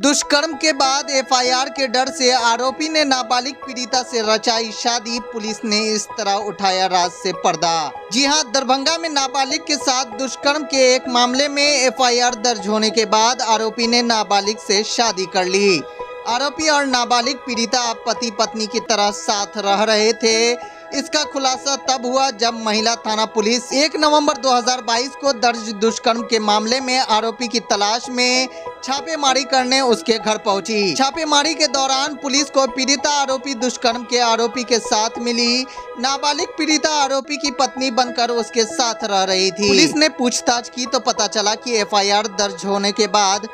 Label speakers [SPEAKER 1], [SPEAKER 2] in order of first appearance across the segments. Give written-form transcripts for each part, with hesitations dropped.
[SPEAKER 1] दुष्कर्म के बाद एफआईआर के डर से आरोपी ने नाबालिग पीड़िता से रचाई शादी। पुलिस ने इस तरह उठाया राज से पर्दा। जी हां, दरभंगा में नाबालिग के साथ दुष्कर्म के एक मामले में एफआईआर दर्ज होने के बाद आरोपी ने नाबालिग से शादी कर ली। आरोपी और नाबालिग पीड़िता अब पति पत्नी की तरह साथ रह रहे थे। इसका खुलासा तब हुआ जब महिला थाना पुलिस 1 नवंबर 2022 को दर्ज दुष्कर्म के मामले में आरोपी की तलाश में छापेमारी करने उसके घर पहुंची। छापेमारी के दौरान पुलिस को पीड़िता आरोपी दुष्कर्म के आरोपी के साथ मिली। नाबालिग पीड़िता आरोपी की पत्नी बनकर उसके साथ रह रही थी। पुलिस ने पूछताछ की तो पता चला कि एफआईआर दर्ज होने के बाद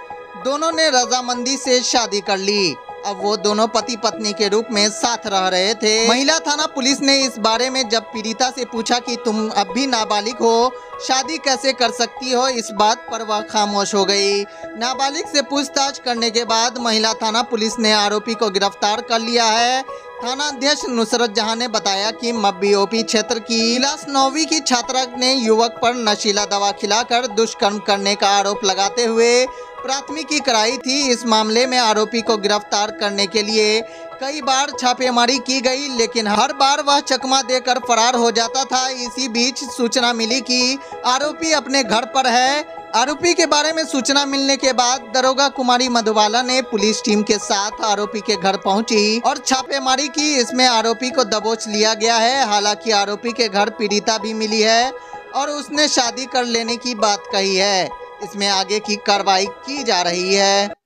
[SPEAKER 1] दोनों ने रजामंदी से शादी कर ली। अब वो दोनों पति पत्नी के रूप में साथ रह रहे थे। महिला थाना पुलिस ने इस बारे में जब पीड़िता से पूछा कि तुम अब भी नाबालिग हो, शादी कैसे कर सकती हो, इस बात पर वह खामोश हो गई। नाबालिग से पूछताछ करने के बाद महिला थाना पुलिस ने आरोपी को गिरफ्तार कर लिया है। थाना अध्यक्ष नुसरत जहां ने बताया कि मब्बीओपी क्षेत्र की क्लास 9वीं की छात्रा ने युवक पर नशीला दवा खिलाकर दुष्कर्म करने का आरोप लगाते हुए प्राथमिकी कराई थी। इस मामले में आरोपी को गिरफ्तार करने के लिए कई बार छापेमारी की गई, लेकिन हर बार वह चकमा देकर फरार हो जाता था। इसी बीच सूचना मिली कि आरोपी अपने घर पर है। आरोपी के बारे में सूचना मिलने के बाद दरोगा कुमारी मधुबाला ने पुलिस टीम के साथ आरोपी के घर पहुंची और छापेमारी की। इसमें आरोपी को दबोच लिया गया है। हालांकि आरोपी के घर पीड़िता भी मिली है और उसने शादी कर लेने की बात कही है। इसमें आगे की कार्रवाई की जा रही है।